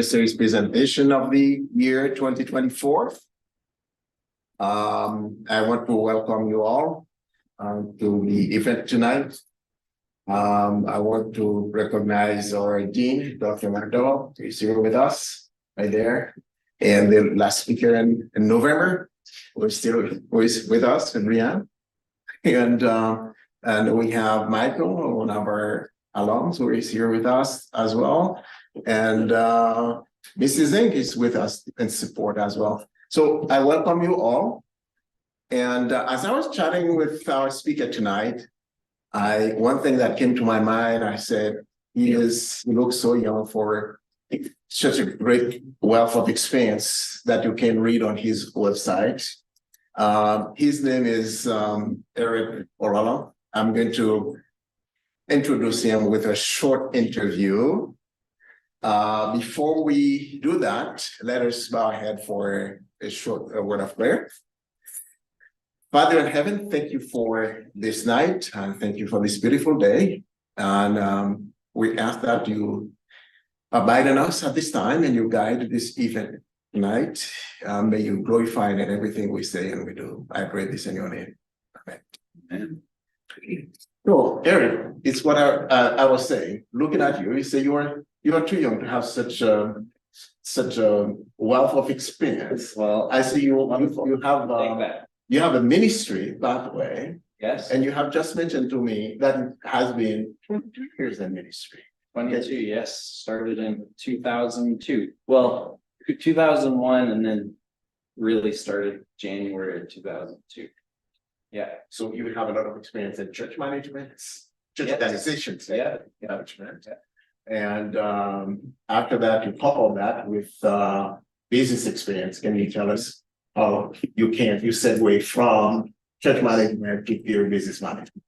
Series presentation of the year 2024. I want to welcome you all to the event tonight. I want to recognize our Dean, Dr. McDowell, who is here with us, right there. And the last speaker in November, who is with us, and Brianne. And we have Michael, one of our alums, who is here with us as well. And Mrs. Zink is with us in support as well. So I welcome you all. And as I was chatting with our speaker tonight, one thing that came to my mind, I said, he looks so young for such a great wealth of experience that you can read on his website. His name is Eric Ollila. I'm going to introduce him with a short interview. Before we do that, let us bow our head for a short word of prayer. Father in heaven, thank you for this night, and thank you for this beautiful day. And we ask that you abide in us at this time and you guide this event tonight. May you glorify in everything we say and we do. I pray this in your name. Amen. Amen. So, Eric, it's what I was saying. Looking at you, you say you are too young to have such a wealth of experience. Well, I see you have a ministry, by the way. Yes. And you have just mentioned to me that it has been 22 years in ministry. 22, yes. Started in 2002. Well, 2001, and then really started January of 2002. Yeah. So you have a lot of experience in church management, church organizations, management. Yeah. And after that, you couple that with business experience. Can you tell us how you segue from church management to your business management?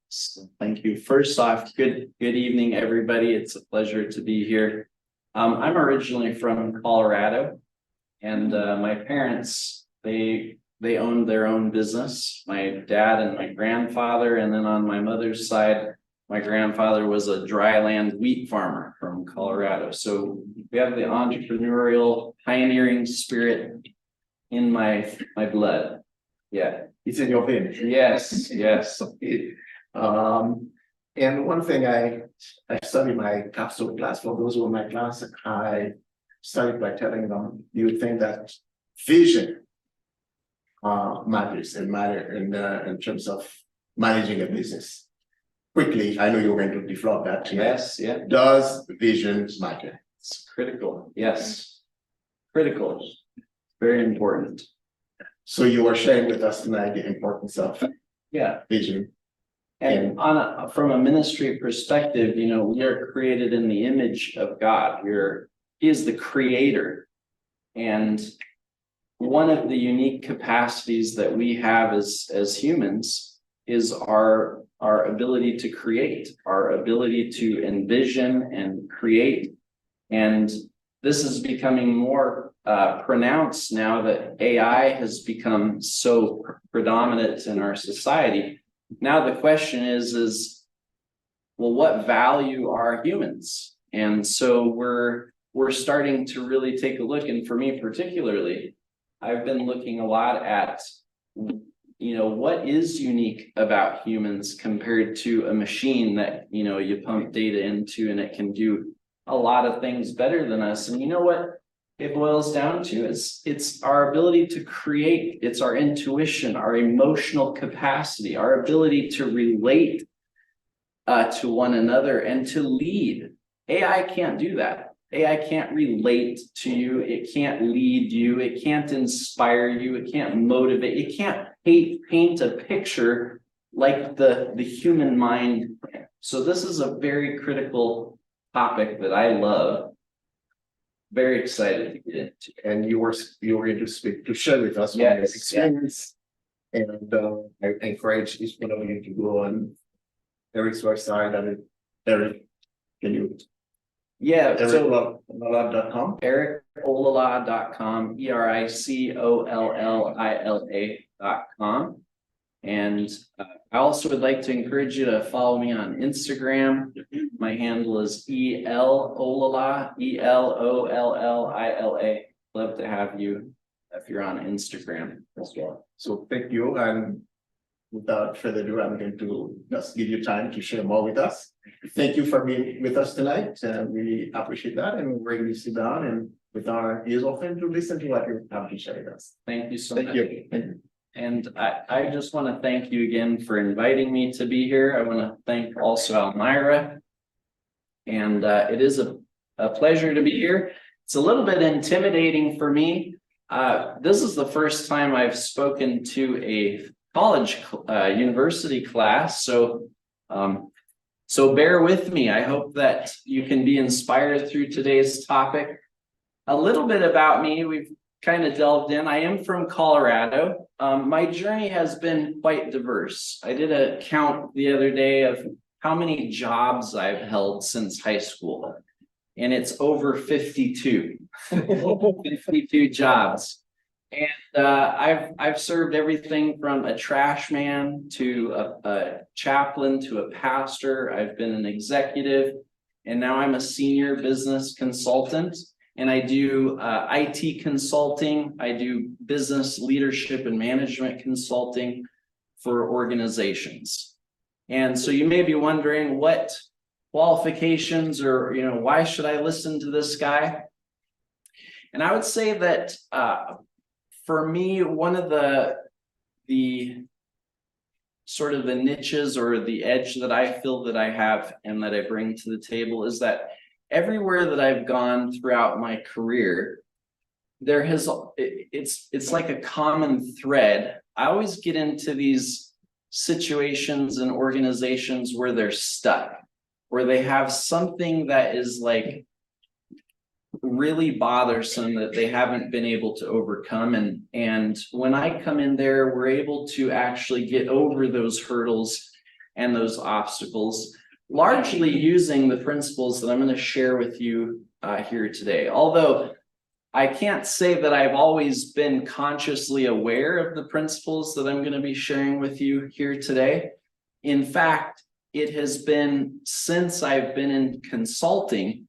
Thank you. First off, good evening, everybody. It's a pleasure to be here. I'm originally from Colorado, and my parents, they owned their own business. My dad and my grandfather, and then on my mother's side, my grandfather was a dryland wheat farmer from Colorado. So we have the entrepreneurial, pioneering spirit in my blood. Yeah. It's in your veins. Yes, yes. And one thing I studied my capsule class, for those who are in my class, I started by telling them, you think that vision matters in terms of managing a business. Quickly, I know you're going to develop that. Yes, yeah. Does vision matter? It's critical. Yes. Critical. Very important. So you are sharing with us tonight the importance of vision. And from a ministry perspective, we are created in the image of God. He is the creator. And one of the unique capacities that we have as humans is our ability to create, our ability to envision and create. And this is becoming more pronounced now that AI has become so predominant in our society. Now the question is, well, what value are humans? And so we're starting to really take a look. And for me particularly, I've been looking a lot at, what is unique about humans compared to a machine that, you pump data into and it can do a lot of things better than us. And you know what it boils down to? It's our ability to create. It's our intuition, our emotional capacity, our ability to relate to one another and to lead. AI can't do that. AI can't relate to you. It can't lead you. It can't inspire you. It can't motivate. It can't paint a picture like the human mind. So this is a very critical topic that I love. Very excited to get into. And you were going to share with us your experience. And I encourage each one of you to go on Eric's website. Eric, can you? Yeah, Ollila.com. EricOllila.com, EricOllila.com. And I also would like to encourage you to follow me on Instagram. My handle is Ollila, Elollila. Love to have you if you're on Instagram as well. So thank you, and without further ado, I'm going to just give you time to share more with us. Thank you for being with us tonight. We appreciate that, and we're going to sit down and with our ears open to listen to what you have to share with us. Thank you so Thank much. you. Thank you. And I just want to thank you again for inviting me to be here. I want to thank also Almira. And it is a pleasure to be here. It's a little bit intimidating for me. This is the first time I've spoken to a college university class. So bear with me. I hope that you can be inspired through today's topic. A little bit about me. We've kind of delved in. I am from Colorado. My journey has been quite diverse. I did a count the other day of how many jobs I've held since high school, and it's over 52. 52 jobs. And I've served everything from a trash man to a chaplain to a pastor. I've been an executive, and now I'm a senior business consultant. And I do IT consulting. I do business leadership and management consulting for organizations. And so you may be wondering what qualifications or, why should I listen to this guy? And I would say that for me, one of the sort of the niches or the edge that I feel that I have and that I bring to the table is that everywhere that I've gone throughout my career, it's like a common thread. I always get into these situations and organizations where they're stuck, where they have something that is like really bothersome that they haven't been able to overcome. And when I come in there, we're able to actually get over those hurdles and those obstacles, largely using the principles that I'm going to share with you here today. Although I can't say that I've always been consciously aware of the principles that I'm going to be sharing with you here today. In fact, it has been since I've been in consulting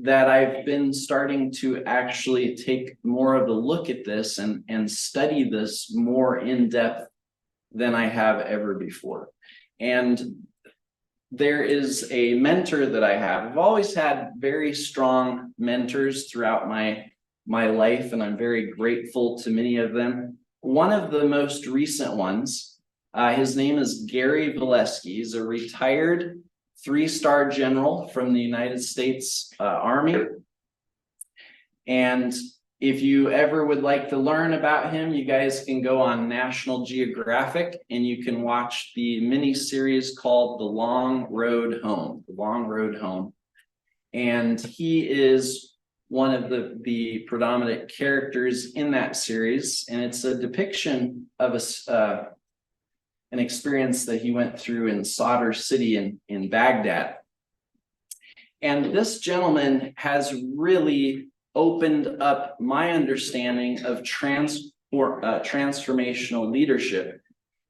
that I've been starting to actually take more of a look at this and study this more in depth than I have ever before. And there is a mentor that I have. I've always had very strong mentors throughout my life, and I'm very grateful to many of them. One of the most recent ones, his name is Gary Valesky. He's a retired 3-star general from the United States Army. And if you ever would like to learn about him, you guys can go on National Geographic and you can watch the mini series called The Long Road Home. The Long Road Home. And he is one of the predominant characters in that series. And it's a depiction of an experience that he went through in Sadr City in Baghdad. And this gentleman has really opened up my understanding of transformational leadership.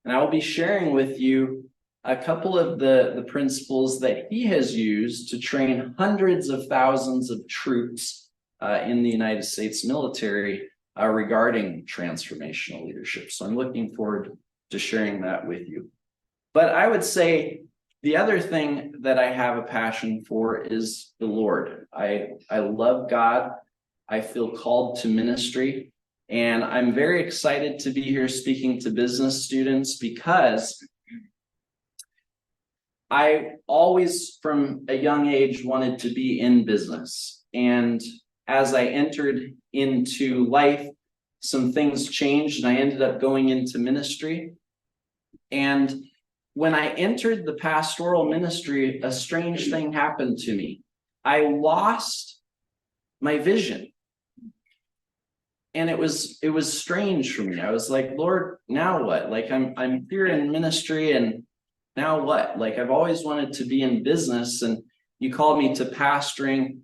And I will be sharing with you a couple of the principles that he has used to train hundreds of thousands of troops in the United States military regarding transformational leadership. So I'm looking forward to sharing that with you. But I would say the other thing that I have a passion for is the Lord. I love God. I feel called to ministry. And I'm very excited to be here speaking to business students because I always, from a young age, wanted to be in business. And as I entered into life, some things changed and I ended up going into ministry. And when I entered the pastoral ministry, a strange thing happened to me. I lost my vision. And it was strange for me. I was like, Lord, now what? Like I'm here in ministry and now what? Like I've always wanted to be in business and you called me to pastoring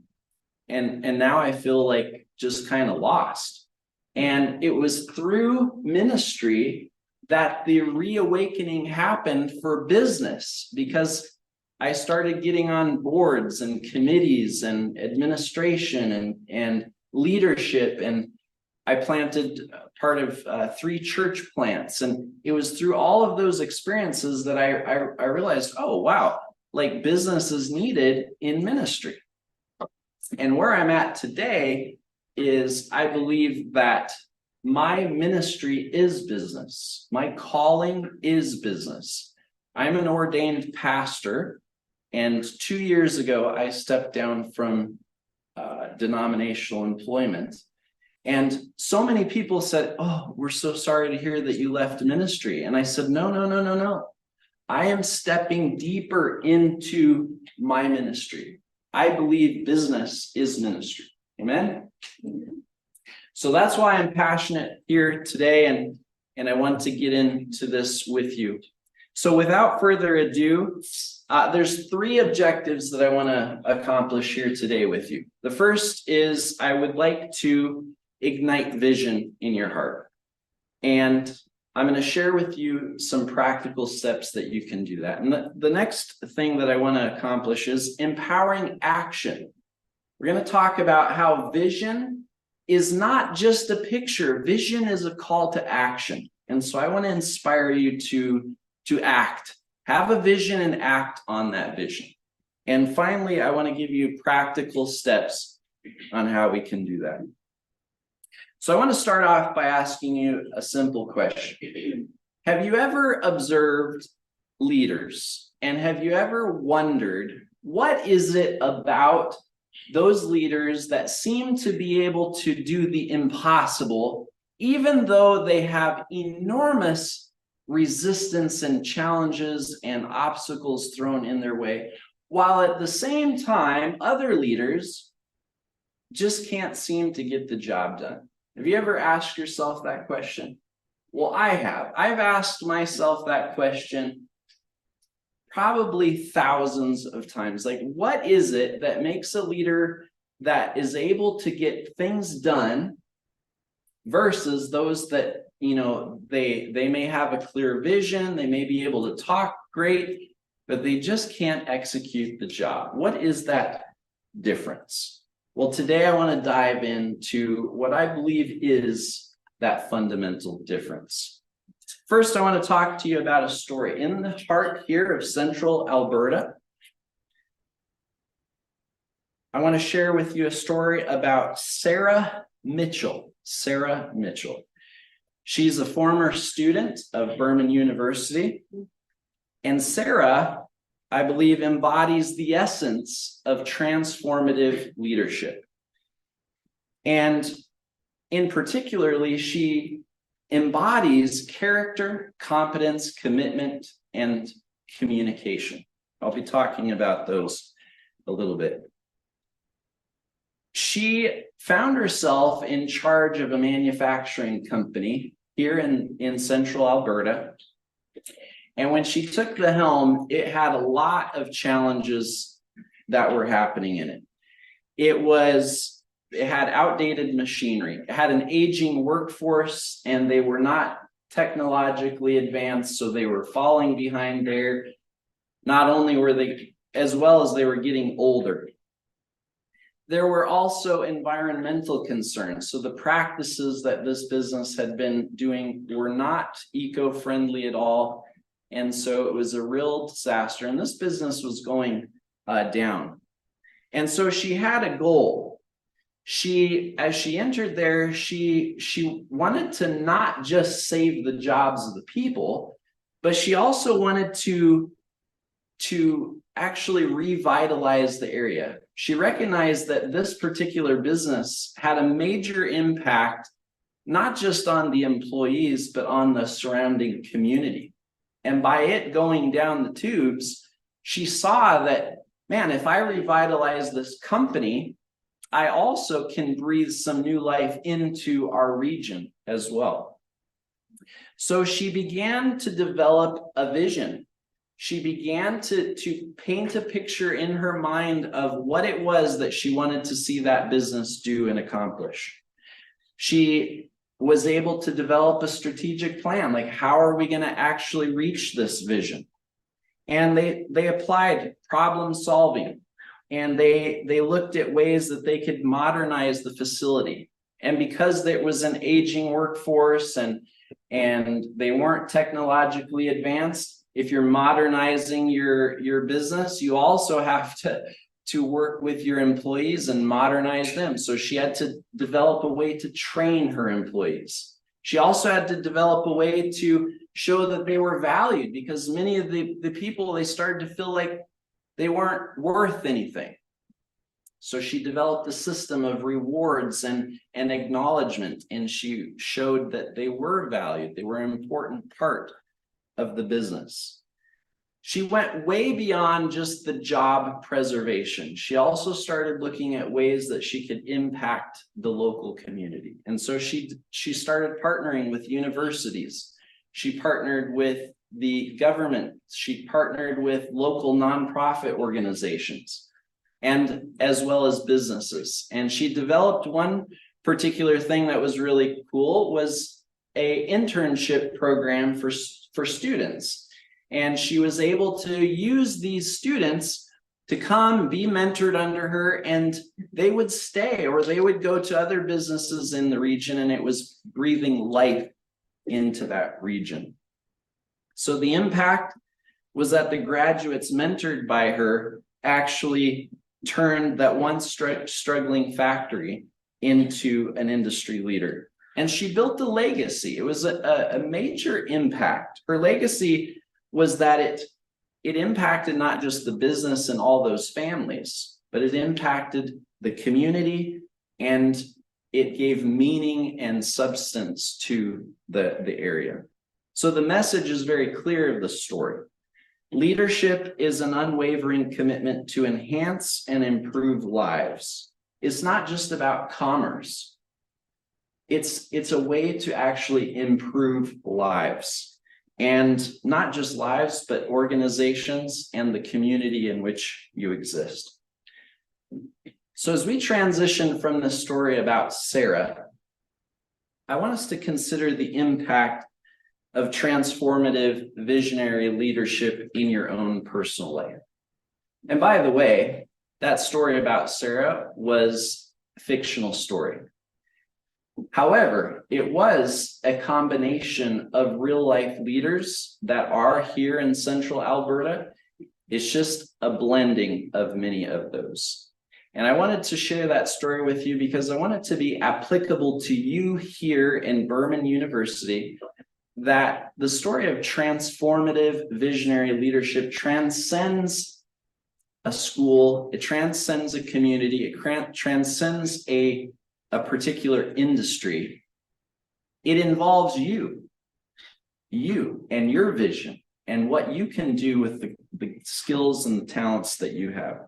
and now I feel like just kind of lost. And it was through ministry that the reawakening happened for business, because I started getting on boards and committees and administration and leadership, and I planted part of 3 church plants. And it was through all of those experiences that I realized, oh, wow, like business is needed in ministry. And where I'm at today is I believe that my ministry is business. My calling is business. I'm an ordained pastor, and 2 years ago, I stepped down from denominational employment. And so many people said, oh, we're so sorry to hear that you left ministry. And I said, no. I am stepping deeper into my ministry. I believe business is ministry. Amen. So that's why I'm passionate here today, and I want to get into this with you. So without further ado, there's 3 objectives that I want to accomplish here today with you. The first is I would like to ignite vision in your heart. And I'm going to share with you some practical steps that you can do that. And the next thing that I want to accomplish is empowering action. We're going to talk about how vision is not just a picture. Vision is a call to action. And so I want to inspire you to act, have a vision and act on that vision. And finally, I want to give you practical steps on how we can do that. So I want to start off by asking you a simple question. Have you ever observed leaders, and have you ever wondered, what is it about those leaders that seem to be able to do the impossible, even though they have enormous resistance and challenges and obstacles thrown in their way, while at the same time, other leaders just can't seem to get the job done? Have you ever asked yourself that question? Well, I have. I've asked myself that question probably thousands of times. Like, what is it that makes a leader that is able to get things done versus those that, you know, they may have a clear vision, they may be able to talk great, but they just can't execute the job? What is that difference? Well, today I want to dive into what I believe is that fundamental difference. First, I want to talk to you about a story. In the heart here of Central Alberta, I want to share with you a story about Sarah Mitchell. Sarah Mitchell. She's a former student of Burman University. And Sarah, I believe, embodies the essence of transformative leadership. And in particularly, she embodies character, competence, commitment, and communication. I'll be talking about those a little bit. She found herself in charge of a manufacturing company here in Central Alberta. And when she took the helm, it had a lot of challenges that were happening in it. It had outdated machinery. It had an aging workforce, and they were not technologically advanced, so they were falling behind there. Not only were they, as well as they were getting older. There were also environmental concerns. So the practices that this business had been doing were not eco-friendly at all. And so it was a real disaster. And this business was going down. And so she had a goal. As she entered there, she wanted to not just save the jobs of the people, but she also wanted to actually revitalize the area. She recognized that this particular business had a major impact, not just on the employees, but on the surrounding community. And by it going down the tubes, she saw that, man, if I revitalize this company, I also can breathe some new life into our region as well. So she began to develop a vision. She began to paint a picture in her mind of what it was that she wanted to see that business do and accomplish. She was able to develop a strategic plan. Like, how are we going to actually reach this vision? And they applied problem solving, and they looked at ways that they could modernize the facility. And because there was an aging workforce and they weren't technologically advanced, if you're modernizing your business, you also have to work with your employees and modernize them. So she had to develop a way to train her employees. She also had to develop a way to show that they were valued, because many of the people, they started to feel like they weren't worth anything. So she developed a system of rewards and acknowledgement, and she showed that they were valued. They were an important part of the business. She went way beyond just the job preservation. She also started looking at ways that she could impact the local community. And so she started partnering with universities. She partnered with the government. She partnered with local nonprofit organizations, and as well as businesses. And she developed one particular thing that was really cool, was a internship program for students. And she was able to use these students to come be mentored under her, and they would stay, or they would go to other businesses in the region, and it was breathing life into that region. So the impact was that the graduates mentored by her actually turned that once struggling factory into an industry leader. And she built a legacy. It was a major impact. Her legacy was that it impacted not just the business and all those families, but it impacted the community, and it gave meaning and substance to the area. So the message is very clear of the story. Leadership is an unwavering commitment to enhance and improve lives. It's not just about commerce. It's a way to actually improve lives. And not just lives, but organizations and the community in which you exist. So as we transition from the story about Sarah, I want us to consider the impact of transformative visionary leadership in your own personal life. And by the way, that story about Sarah was a fictional story. However, it was a combination of real life leaders that are here in Central Alberta. It's just a blending of many of those. And I wanted to share that story with you because I want it to be applicable to you here in Burman University, that the story of transformative visionary leadership transcends a school, it transcends a community, it transcends a particular industry. It involves you and your vision and what you can do with the skills and the talents that you have.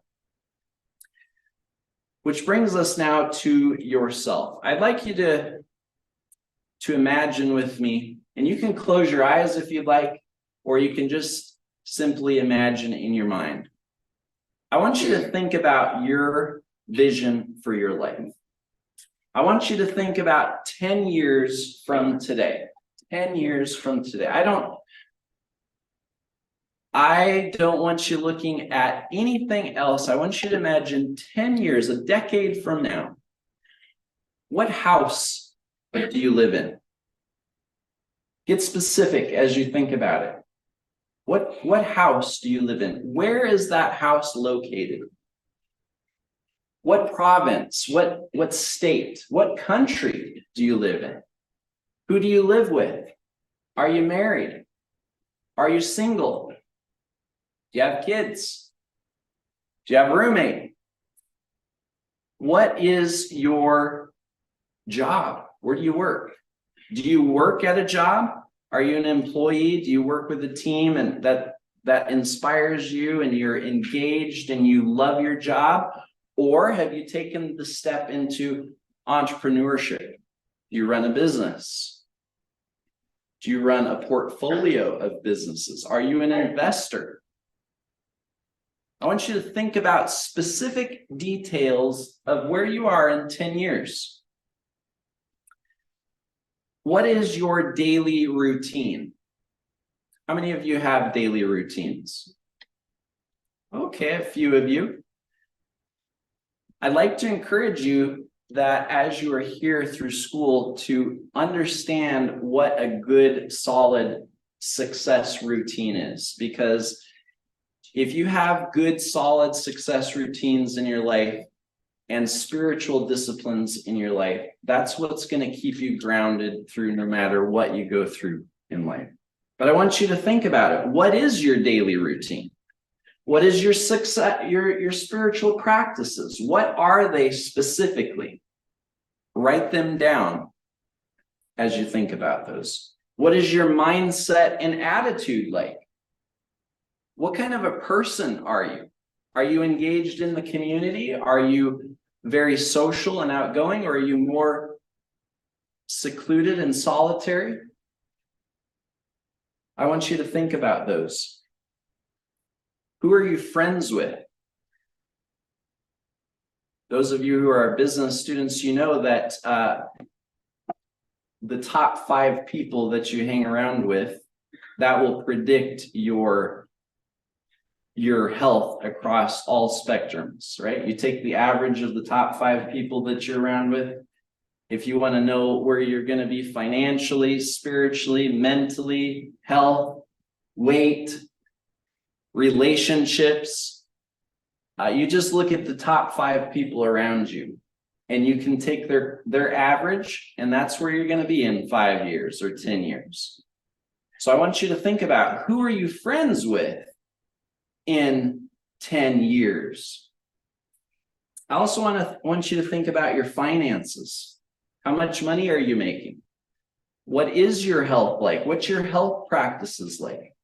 Which brings us now to yourself. I'd like you to imagine with me, and you can close your eyes if you'd like, or you can just simply imagine in your mind. I want you to think about your vision for your life. I want you to think about 10 years from today. 10 years from today. I don't want you looking at anything else. I want you to imagine 10 years, a decade from now. What house do you live in? Get specific as you think about it. What house do you live in? Where is that house located? What province, what state, what country do you live in? Who do you live with? Are you married? Are you single? Do you have kids? Do you have a roommate? What is your job? Where do you work? Do you work at a job? Are you an employee? Do you work with a team and that inspires you and you're engaged and you love your job? Or have you taken the step into entrepreneurship? Do you run a business? Do you run a portfolio of businesses? Are you an investor? I want you to think about specific details of where you are in 10 years. What is your daily routine? How many of you have daily routines? Okay, a few of you. I'd like to encourage you that as you are here through school to understand what a good, solid success routine is. Because if you have good, solid success routines in your life and spiritual disciplines in your life, that's what's going to keep you grounded through no matter what you go through in life. But I want you to think about it. What is your daily routine? What is your success, your spiritual practices? What are they specifically? Write them down as you think about those. What is your mindset and attitude like? What kind of a person are you? Are you engaged in the community? Are you very social and outgoing, or are you more secluded and solitary? I want you to think about those. Who are you friends with? Those of you who are business students, you know that the top 5 people that you hang around with, that will predict your health across all spectrums, right? You take the average of the top 5 people that you're around with. If you want to know where you're going to be financially, spiritually, mentally, health, weight, relationships, you just look at the top 5 people around you, and you can take their average, and that's where you're going to be in 5 years or 10 years. So I want you to think about, who are you friends with in 10 years? I also want you to think about your finances. How much money are you making? What is your health like? What's your health practices like?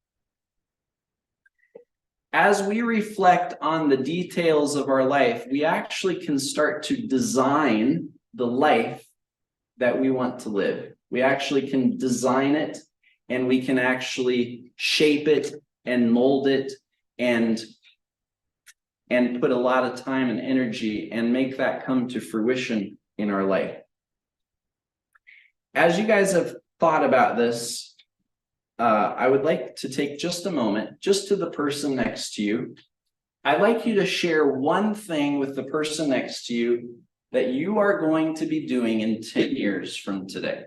As we reflect on the details of our life, we actually can start to design the life that we want to live. We actually can design it, and we can actually shape it and mold it and put a lot of time and energy and make that come to fruition in our life. As you guys have thought about this, I would like to take just a moment, just to the person next to you. I'd like you to share one thing with the person next to you that you are going to be doing in 10 years from today.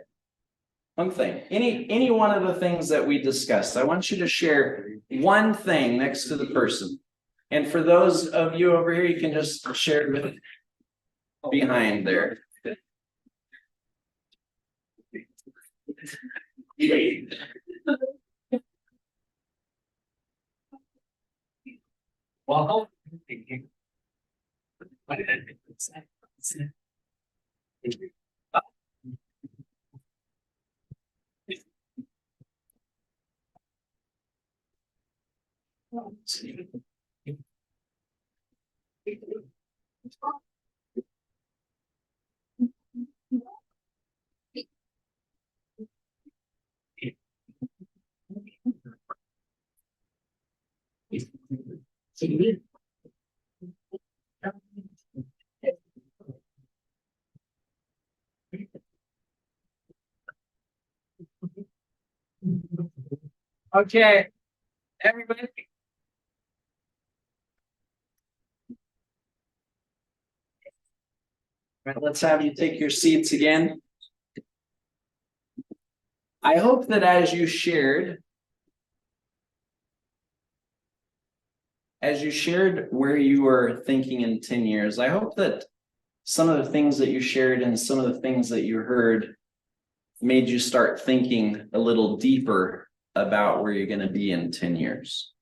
One thing, any one of the things that we discussed. I want you to share one thing next to the person. And for those of you over here, you can just share it with behind there. Well, okay, everybody. Right, let's have you take your seats again. I hope that as you shared where you were thinking in 10 years, I hope that some of the things that you shared and some of the things that you heard made you start thinking a little deeper about where you're going to be in 10 years.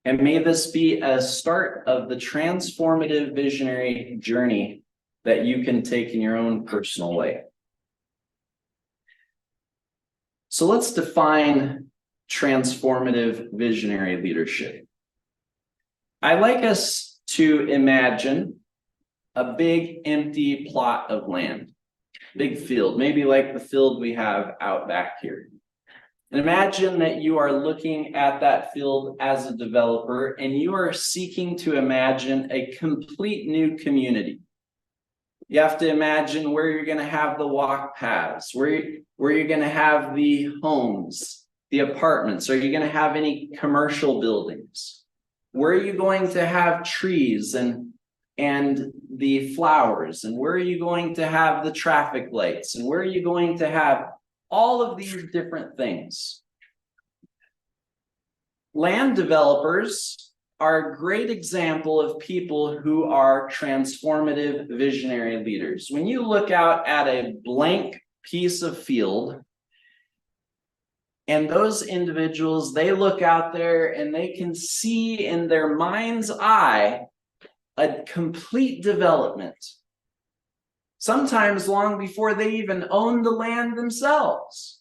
And may this be a start of the transformative visionary journey that you can take in your own personal way. So let's define transformative visionary leadership. I like us to imagine a big empty plot of land, big field, maybe like the field we have out back here. And imagine that you are looking at that field as a developer, and you are seeking to imagine a complete new community. You have to imagine where you're going to have the walk paths, where you're going to have the homes, the apartments. Are you going to have any commercial buildings? Where are you going to have trees and the flowers? And where are you going to have the traffic lights? And where are you going to have all of these different things? Land developers are a great example of people who are transformative visionary leaders. When you look out at a blank piece of field, and those individuals, they look out there and they can see in their mind's eye a complete development, sometimes long before they even own the land themselves.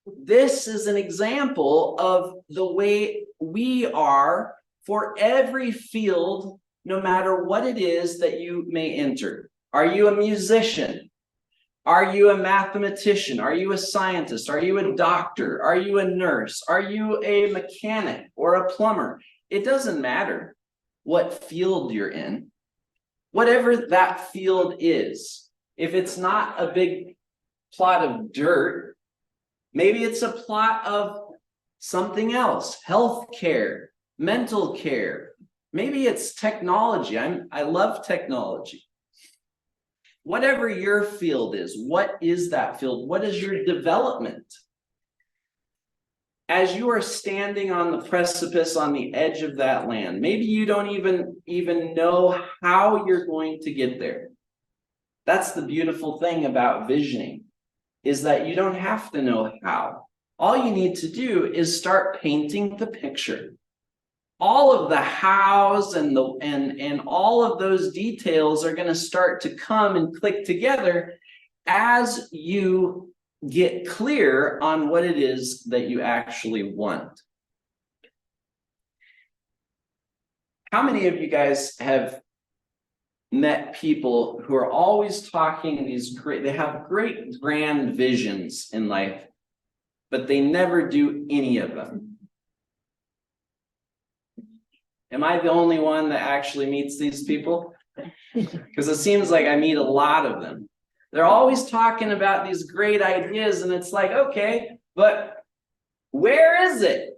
This is an example of the way we are for every field, no matter what it is that you may enter. Are you a musician? Are you a mathematician? Are you a scientist? Are you a doctor? Are you a nurse? Are you a mechanic or a plumber? It doesn't matter what field you're in. Whatever that field is, if it's not a big plot of dirt, maybe it's a plot of something else, healthcare, mental care. Maybe it's technology. I love technology. Whatever your field is, what is that field? What is your development? As you are standing on the precipice on the edge of that land, maybe you don't even know how you're going to get there. That's the beautiful thing about visioning, is that you don't have to know how. All you need to do is start painting the picture. All of the hows and all of those details are going to start to come and click together as you get clear on what it is that you actually want. How many of you guys have met people who are always talking they have great grand visions in life, but they never do any of them? Am I the only one that actually meets these people? Because it seems like I meet a lot of them. They're always talking about these great ideas, and it's like, okay, but where is it?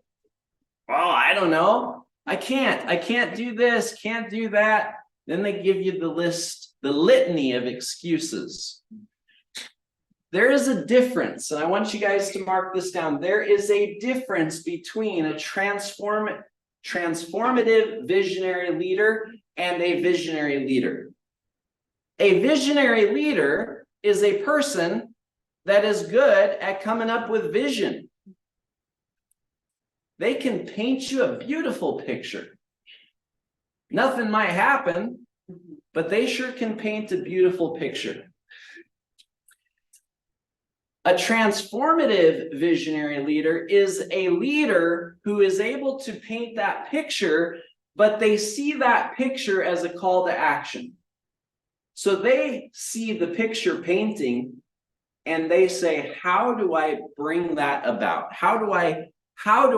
Oh, I don't know. I can't do this, can't do that. Then they give you the list, the litany of excuses. There is a difference, and I want you guys to mark this down. There is a difference between a transformative visionary leader and a visionary leader. A visionary leader is a person that is good at coming up with vision. They can paint you a beautiful picture. Nothing might happen, but they sure can paint a beautiful picture. A transformative visionary leader is a leader who is able to paint that picture, but they see that picture as a call to action. So they see the picture painting and they say, how do I bring that about? How do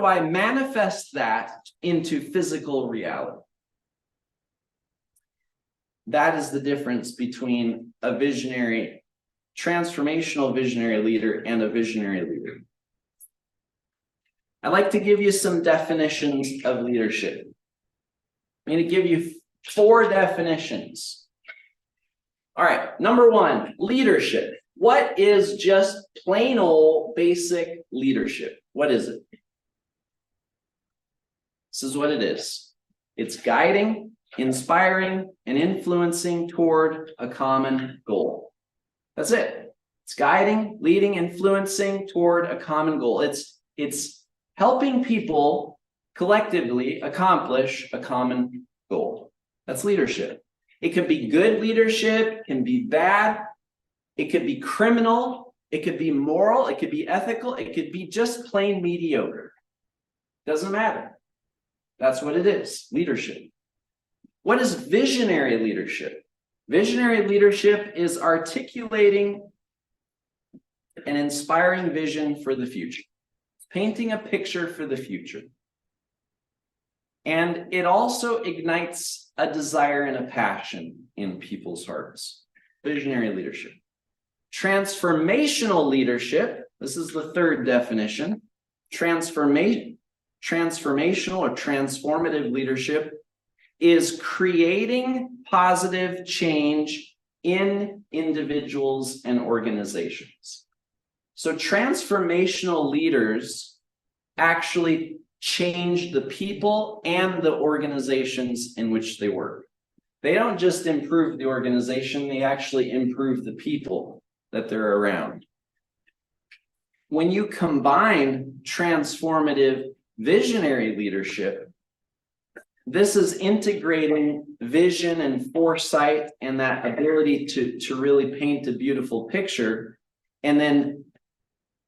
I manifest that into physical reality? That is the difference between a transformational visionary leader and a visionary leader. I'd like to give you some definitions of leadership. I'm going to give you 4 definitions. All right, number 1, leadership. What is just plain old basic leadership? What is it? This is what it is. It's guiding, inspiring, and influencing toward a common goal. That's it. It's guiding, leading, influencing toward a common goal. It's helping people collectively accomplish a common goal. That's leadership. It can be good leadership, can be bad. It could be criminal. It could be moral. It could be ethical. It could be just plain mediocre. Doesn't matter. That's what it is, leadership. What is visionary leadership? Visionary leadership is articulating an inspiring vision for the future, painting a picture for the future. And it also ignites a desire and a passion in people's hearts. Visionary leadership. Transformational leadership, this is the third definition. Transformational or transformative leadership is creating positive change in individuals and organizations. So transformational leaders actually change the people and the organizations in which they work. They don't just improve the organization, they actually improve the people that they're around. When you combine transformative visionary leadership, this is integrating vision and foresight and that ability to really paint a beautiful picture. And then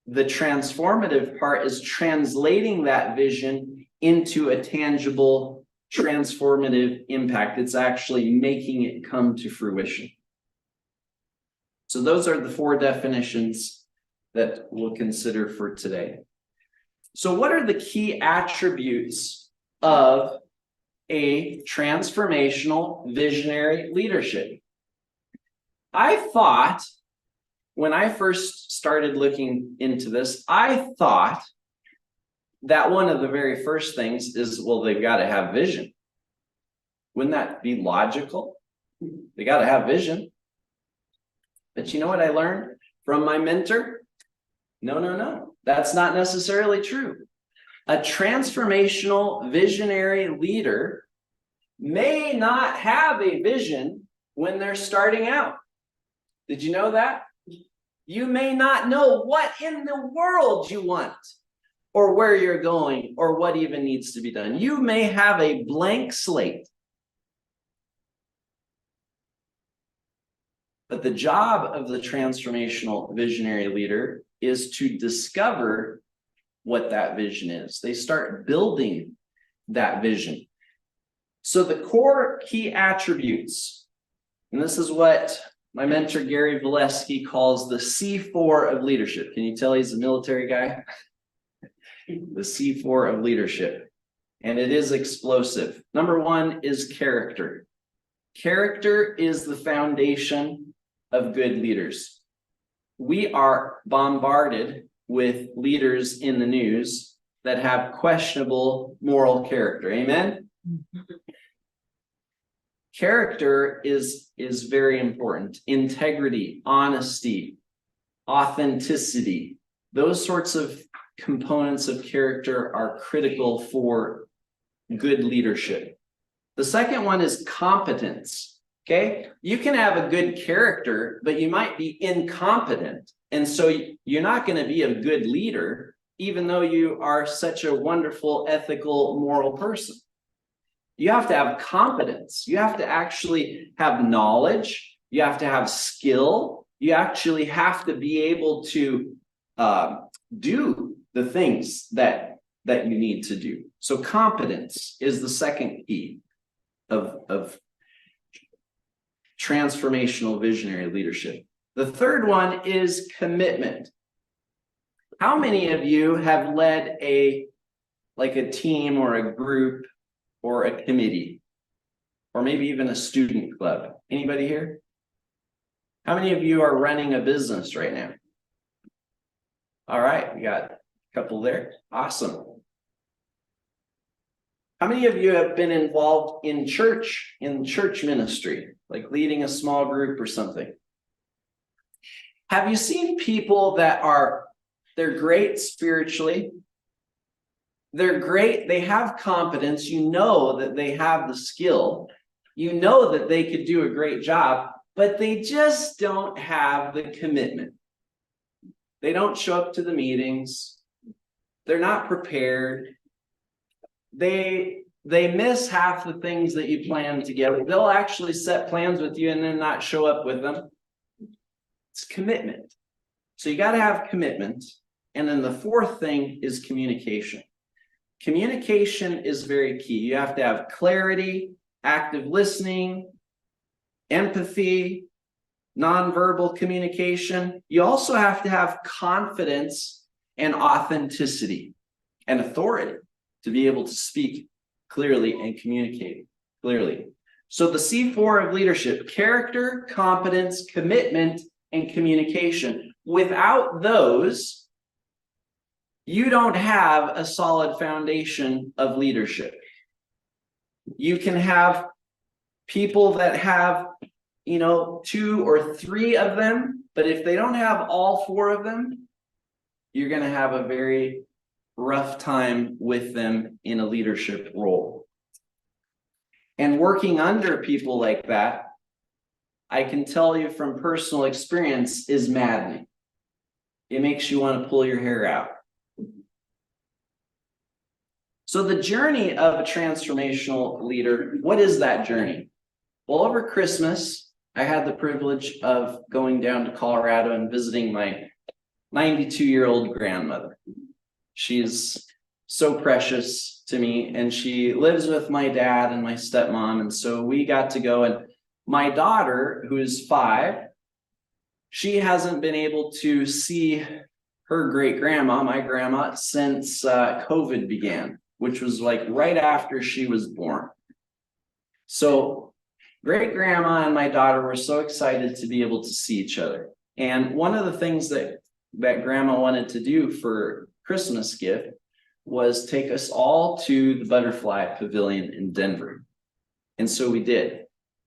the transformative part is translating that vision into a tangible, transformative impact. It's actually making it come to fruition. So those are the four definitions that we'll consider for today. So what are the key attributes of a transformational visionary leadership? I thought, when I first started looking into this, I thought that one of the very first things is, well, they've got to have vision. Wouldn't that be logical? They got to have vision. But you know what I learned from my mentor? No. That's not necessarily true. A transformational visionary leader may not have a vision when they're starting out. Did you know that? You may not know what in the world you want, or where you're going, or what even needs to be done. You may have a blank slate. But the job of the transformational visionary leader is to discover what that vision is. They start building that vision. So the core key attributes, and this is what my mentor Gary Valesky calls the C4 of leadership. Can you tell he's a military guy? The C4 of leadership. And it is explosive. Number one is character. Character is the foundation of good leaders. We are bombarded with leaders in the news that have questionable moral character. Amen? Character is very important. Integrity, honesty, authenticity, those sorts of components of character are critical for good leadership. The second one is competence. Okay, you can have a good character, but you might be incompetent. And so you're not going to be a good leader, even though you are such a wonderful, ethical, moral person. You have to have competence. You have to actually have knowledge. You have to have skill. You actually have to be able to do the things that you need to do. So competence is the second key of transformational visionary leadership. The third one is commitment. How many of you have led a team or a group or a committee, or maybe even a student club? Anybody here? How many of you are running a business right now? All right, we got a couple there. Awesome. How many of you have been involved in church ministry, like leading a small group or something? Have you seen people that they're great spiritually? They're great, they have competence, you know that they have the skill, you know that they could do a great job, but they just don't have the commitment. They don't show up to the meetings. They're not prepared. They miss half the things that you plan together. They'll actually set plans with you and then not show up with them. It's commitment. So you got to have commitment. And then the fourth thing is communication. Communication is very key. You have to have clarity, active listening, empathy, nonverbal communication. You also have to have confidence and authenticity and authority to be able to speak clearly and communicate clearly. So the C4 of leadership: character, competence, commitment, and communication. Without those, you don't have a solid foundation of leadership. You can have people that have, 2 or 3 of them, but if they don't have all 4 of them, you're going to have a very rough time with them in a leadership role. And working under people like that, I can tell you from personal experience, is maddening. It makes you want to pull your hair out. So the journey of a transformational leader, what is that journey? Well, over Christmas, I had the privilege of going down to Colorado and visiting my 92-year-old grandmother. She's so precious to me, and she lives with my dad and my stepmom. And so we got to go, and my daughter, who is 5, she hasn't been able to see her great grandma, my grandma, since COVID began, which was like right after she was born. So great grandma and my daughter were so excited to be able to see each other. And one of the things that grandma wanted to do for Christmas gift was take us all to the Butterfly Pavilion in Denver. And so we did.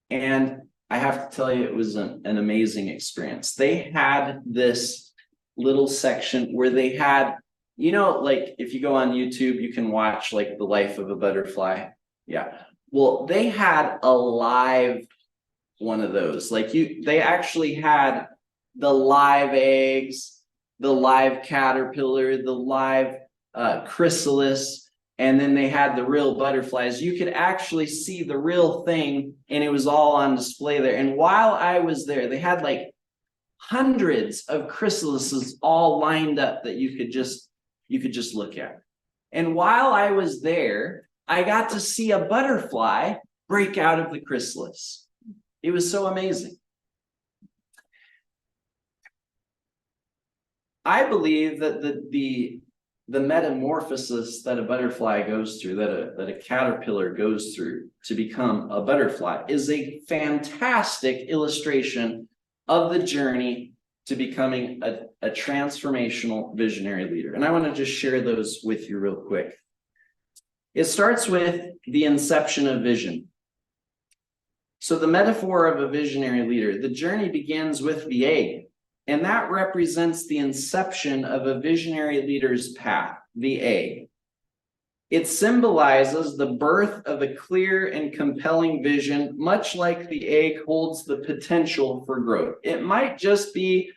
And I have to tell you, it was an amazing experience. They had this little section where they had, like if you go on YouTube, you can watch like the life of a butterfly. Yeah. Well, they had a live one of those. They actually had the live eggs, the live caterpillar, the live chrysalis, and then they had the real butterflies. You could actually see the real thing, and it was all on display there. And while I was there, they had like hundreds of chrysalises all lined up that you could just look at. And while I was there, I got to see a butterfly break out of the chrysalis. It was so amazing. I believe that the metamorphosis that a butterfly goes through, that a caterpillar goes through to become a butterfly, is a fantastic illustration of the journey to becoming a transformational visionary leader. And I want to just share those with you real quick. It starts with the inception of vision. So the metaphor of a visionary leader, the journey begins with the egg, and that represents the inception of a visionary leader's path, the egg. It symbolizes the birth of a clear and compelling vision, much like the egg holds the potential for growth. It might just be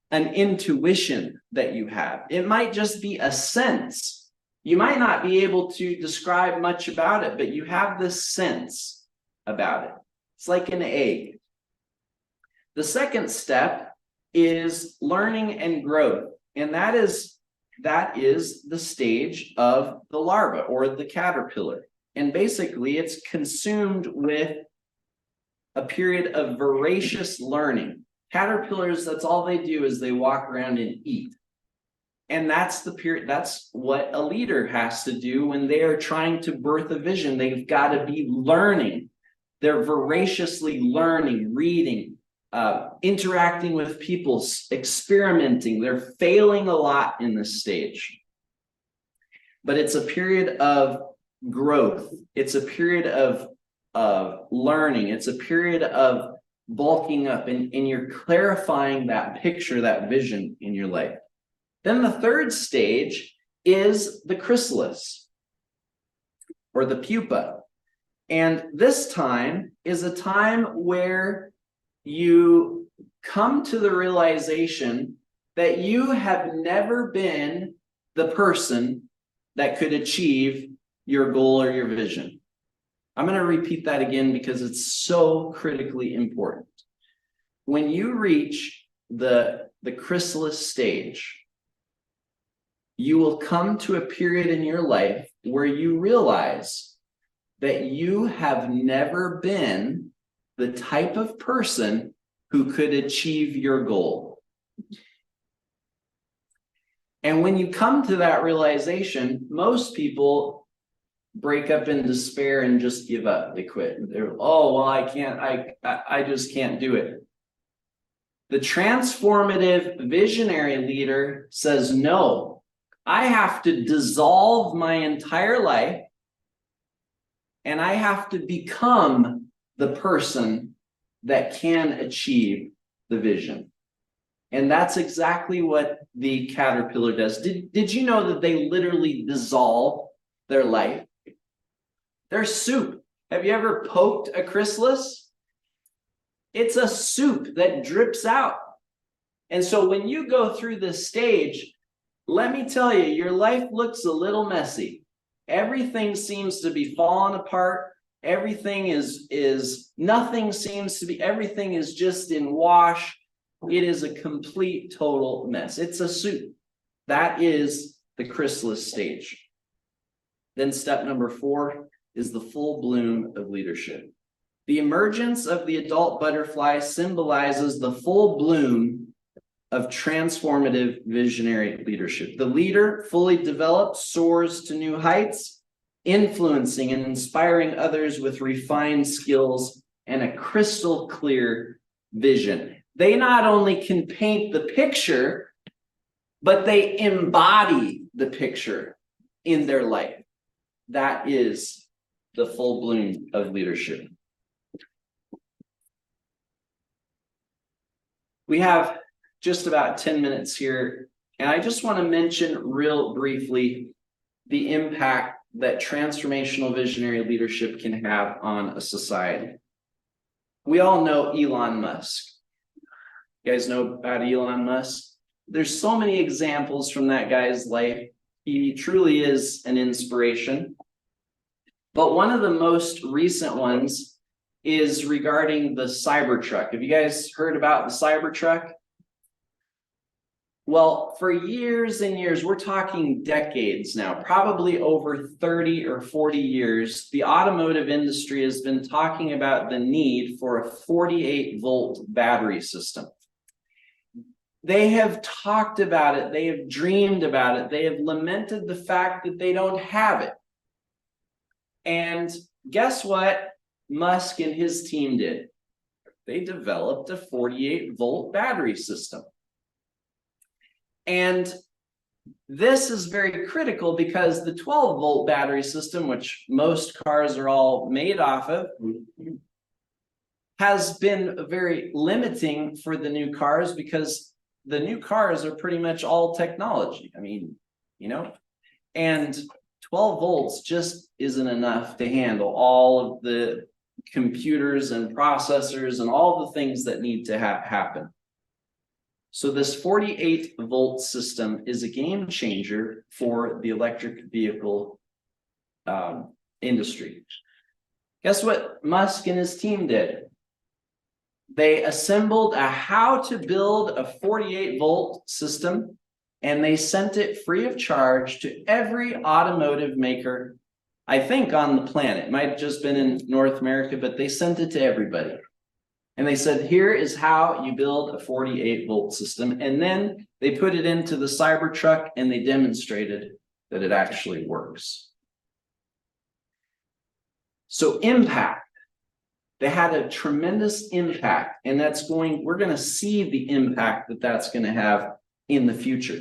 an intuition that you have. It might just be a sense. You might not be able to describe much about it, but you have this sense about it. It's like an egg. The second step is learning and growth, and that is the stage of the larva or the caterpillar. And basically, it's consumed with a period of voracious learning. Caterpillars, that's all they do is they walk around and eat. And that's the period, that's what a leader has to do when they are trying to birth a vision. They've got to be learning. They're voraciously learning, reading, interacting with people, experimenting. They're failing a lot in this stage. But it's a period of growth. It's a period of learning. It's a period of bulking up, and you're clarifying that picture, that vision in your life. Then the third stage is the chrysalis or the pupa. And this time is a time where you come to the realization that you have never been the person that could achieve your goal or your vision. I'm going to repeat that again because it's so critically important. When you reach the chrysalis stage, you will come to a period in your life where you realize that you have never been the type of person who could achieve your goal. And when you come to that realization, most people break up in despair and just give up. They quit. They're, oh, well, I can't, I just can't do it. The transformative visionary leader says, no, I have to dissolve my entire life and I have to become the person that can achieve the vision. And that's exactly what the caterpillar does. Did you know that they literally dissolve their life? They're soup. Have you ever poked a chrysalis? It's a soup that drips out. And so when you go through this stage, let me tell you, your life looks a little messy. Everything seems to be falling apart. Everything nothing seems to be, everything is just in wash. It is a complete, total mess. It's a soup. That is the chrysalis stage. Then step number 4 is the full bloom of leadership. The emergence of the adult butterfly symbolizes the full bloom of transformative visionary leadership. The leader, fully developed, soars to new heights, influencing and inspiring others with refined skills and a crystal clear vision. They not only can paint the picture, but they embody the picture in their life. That is the full bloom of leadership. We have just about 10 minutes here, and I just want to mention real briefly the impact that transformational visionary leadership can have on a society. We all know Elon Musk. You guys know about Elon Musk? There's so many examples from that guy's life. He truly is an inspiration. But one of the most recent ones is regarding the Cybertruck. Have you guys heard about the Cybertruck? Well, for years and years, we're talking decades now, probably over 30 or 40 years, the automotive industry has been talking about the need for a 48-volt battery system. They have talked about it. They have dreamed about it. They have lamented the fact that they don't have it. And guess what Musk and his team did? They developed a 48-volt battery system. And this is very critical because the 12-volt battery system, which most cars are all made off of, has been very limiting for the new cars because the new cars are pretty much all technology. I mean, you know, and 12 volts just isn't enough to handle all of the computers and processors and all the things that need to happen. So this 48-volt system is a game changer for the electric vehicle industry. Guess what Musk and his team did? They assembled a how to build a 48-volt system, and they sent it free of charge to every automotive maker, I think, on the planet. It might have just been in North America, but they sent it to everybody. And they said, here is how you build a 48-volt system. And then they put it into the Cybertruck and they demonstrated that it actually works. So impact. They had a tremendous impact, and we're going to see the impact that that's going to have in the future.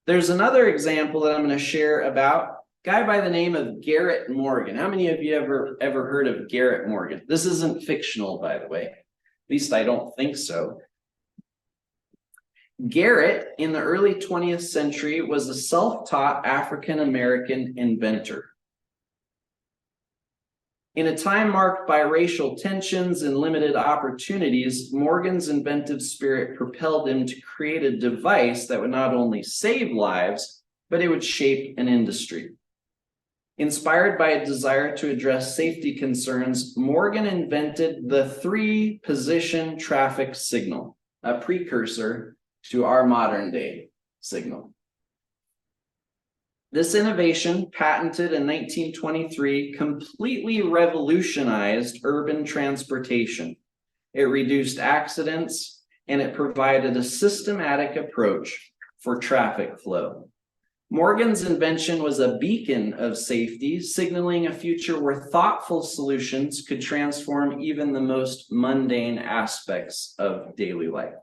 There's another example that I'm going to share about a guy by the name of Garrett Morgan. How many of you ever heard of Garrett Morgan? This isn't fictional, by the way. At least I don't think so. Garrett, in the early 20th century, was a self-taught African-American inventor. In a time marked by racial tensions and limited opportunities, Morgan's inventive spirit propelled him to create a device that would not only save lives, but it would shape an industry. Inspired by a desire to address safety concerns, Morgan invented the 3-position traffic signal, a precursor to our modern day signal. This innovation, patented in 1923, completely revolutionized urban transportation. It reduced accidents, and it provided a systematic approach for traffic flow. Morgan's invention was a beacon of safety, signaling a future where thoughtful solutions could transform even the most mundane aspects of daily life.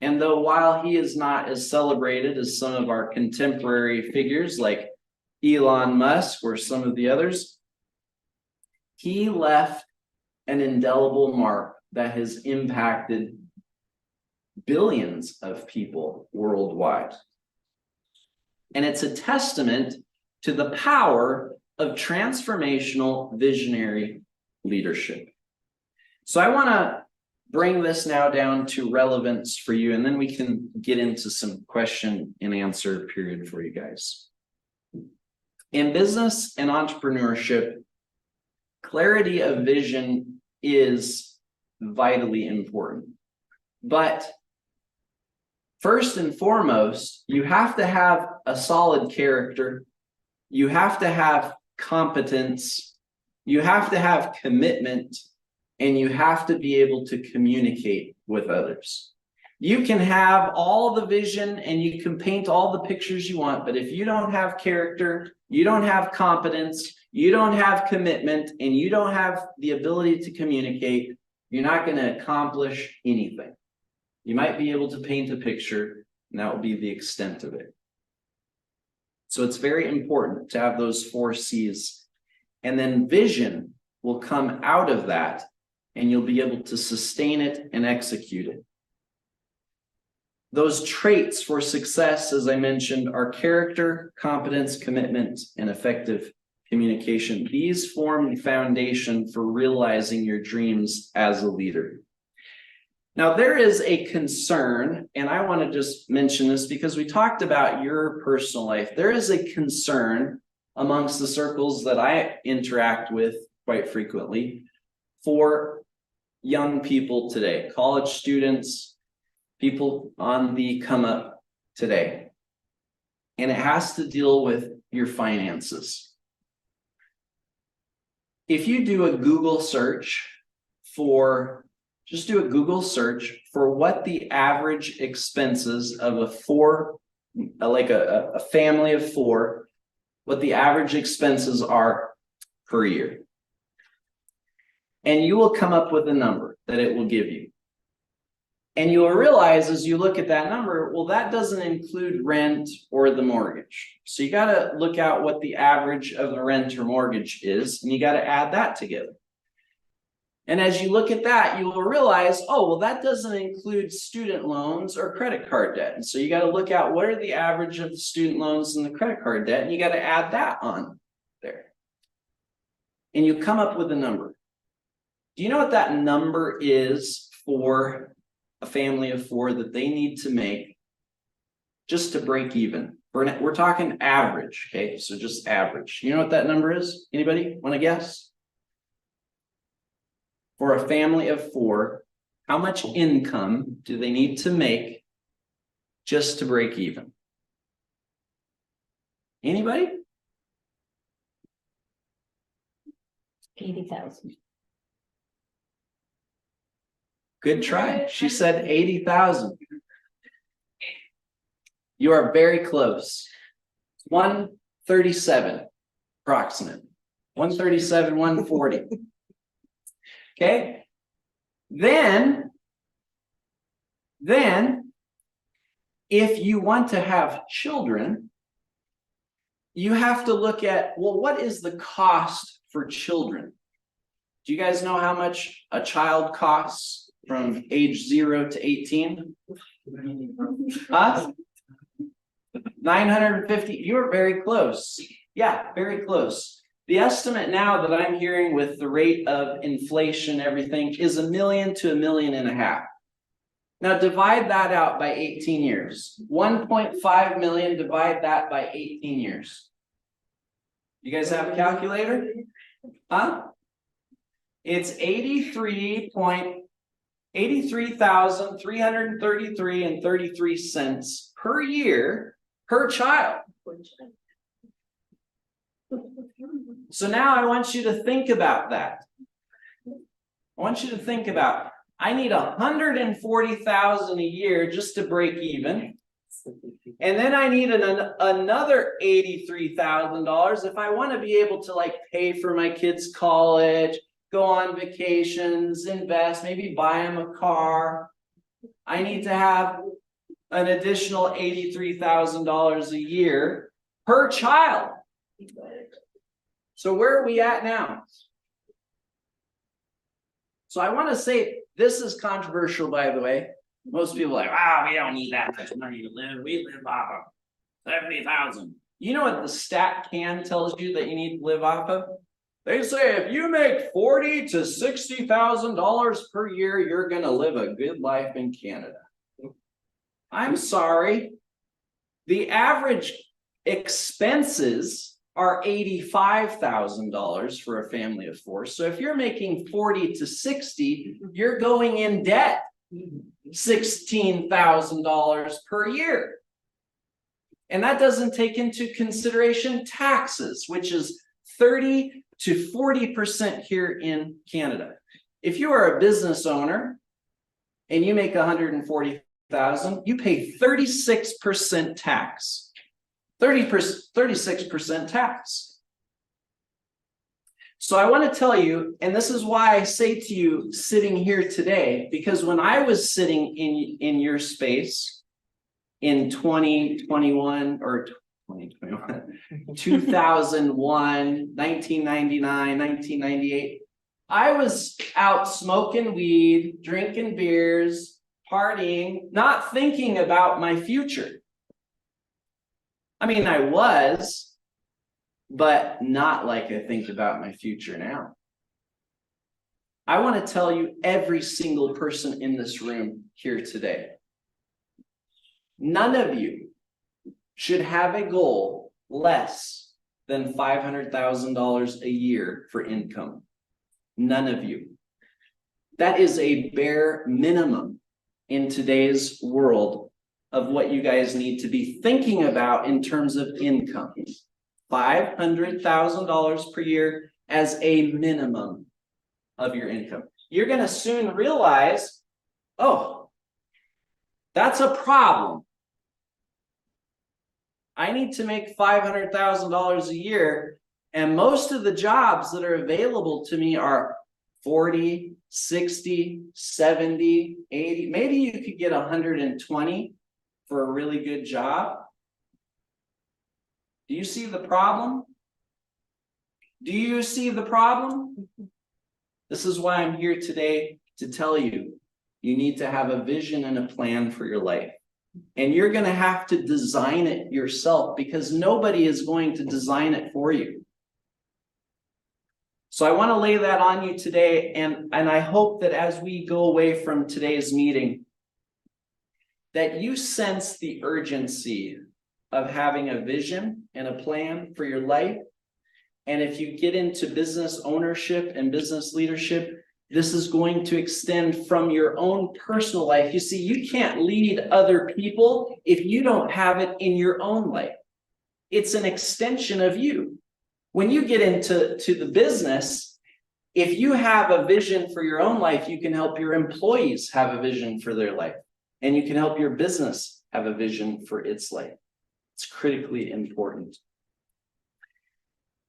And though while he is not as celebrated as some of our contemporary figures like Elon Musk or some of the others, he left an indelible mark that has impacted billions of people worldwide. And it's a testament to the power of transformational visionary leadership. So I want to bring this now down to relevance for you, and then we can get into some question and answer period for you guys. In business and entrepreneurship, clarity of vision is vitally important. But first and foremost, you have to have a solid character. You have to have competence. You have to have commitment. And you have to be able to communicate with others. You can have all the vision and you can paint all the pictures you want, but if you don't have character, you don't have competence, you don't have commitment, and you don't have the ability to communicate, you're not going to accomplish anything. You might be able to paint a picture, and that will be the extent of it. So it's very important to have those 4 C's. And then vision will come out of that, and you'll be able to sustain it and execute it. Those traits for success, as I mentioned, are character, competence, commitment, and effective communication. These form the foundation for realizing your dreams as a leader. Now, there is a concern, and I want to just mention this because we talked about your personal life. There is a concern amongst the circles that I interact with quite frequently for young people today, college students, people on the come up today. And it has to deal with your finances. If you do a Google search for, just do a Google search for what the average expenses of a family of 4, what the average expenses are per year. And you will come up with a number that it will give you. And you'll realize as you look at that number, well, that doesn't include rent or the mortgage. So you got to look out what the average of the rent or mortgage is, and you got to add that together. And as you look at that, you will realize, oh, well, that doesn't include student loans or credit card debt. And so you got to look out what are the average of the student loans and the credit card debt, and you got to add that on there. And you come up with a number. Do you know what that number is for a family of 4 that they need to make just to break even? We're talking average, okay? So just average. You know what that number is? Anybody want to guess? For a family of 4, how much income do they need to make just to break even? Anybody? 80,000. Good try. She said 80,000. You are very close. 137, approximate. 137, 140. Okay. Then if you want to have children, you have to look at, well, what is the cost for children? Do you guys know how much a child costs from age 0 to 18? Huh? 950. You're very close. Yeah, very close. The estimate now that I'm hearing with the rate of inflation, everything is $1 million to $1.5 million. Now divide that out by 18 years. 1.5 million, divide that by 18 years. You guys have a calculator? Huh? It's 83,333.33 per year per child. So now I want you to think about that. I want you to think about, I need 140,000 a year just to break even. And then I need another $83,000 if I want to be able to like pay for my kids' college, go on vacations, invest, maybe buy them a car. I need to have an additional $83,000 a year per child. So where are we at now? So I want to say, this is controversial, by the way. Most people are like, we don't need that much money to live. We live off of 70,000. You know what the stat can tells you that you need to live off of? They say if you make $40,000 to $60,000 per year, you're gonna live a good life in Canada. I'm sorry. The average expenses are $85,000 for a family of four. So if you're making 40 to 60, you're going in debt $16,000 per year. And that doesn't take into consideration taxes, which is 30 to 40% here in Canada. If you are a business owner and you make 140,000, you pay 36% tax. 36% tax. So I want to tell you, and this is why I say to you sitting here today, because when I was sitting in your space in 2021 or 2021, 2001, 1999, 1998, I was out smoking weed, drinking beers, partying, not thinking about my future. I mean, I was, but not like I think about my future now. I want to tell you, every single person in this room here today, none of you should have a goal less than $500,000 a year for income. None of you. That is a bare minimum in today's world of what you guys need to be thinking about in terms of income. $500,000 per year as a minimum of your income. You're going to soon realize, oh, that's a problem. I need to make $500,000 a year, and most of the jobs that are available to me are 40, 60, 70, 80. Maybe you could get 120 for a really good job. Do you see the problem? Do you see the problem? This is why I'm here today to tell you, you need to have a vision and a plan for your life. And you're going to have to design it yourself, because nobody is going to design it for you. So I want to lay that on you today. And I hope that as we go away from today's meeting, that you sense the urgency of having a vision and a plan for your life. And if you get into business ownership and business leadership, this is going to extend from your own personal life. You see, you can't lead other people if you don't have it in your own life. It's an extension of you. When you get into the business, if you have a vision for your own life, you can help your employees have a vision for their life. And you can help your business have a vision for its life. It's critically important.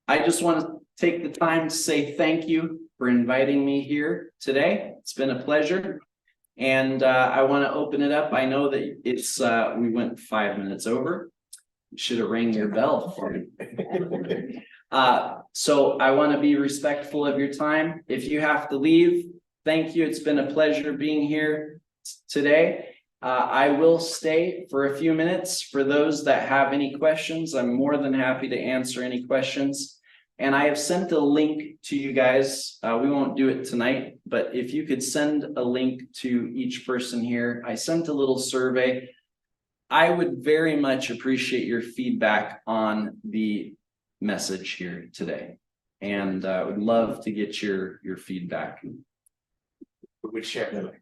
I just want to take the time to say thank you for inviting me here today. It's been a pleasure. And I want to open it up. I know that it's we went 5 minutes over. You should have rang your bell for me. So I want to be respectful of your time. If you have to leave, thank you. It's been a pleasure being here today. I will stay for a few minutes for those that have any questions. I'm more than happy to answer any questions. And I have sent a link to you guys. We won't do it tonight, but if you could send a link to each person here. I sent a little survey. I would very much appreciate your feedback on the message here today. And I would love to get your feedback. We share the link.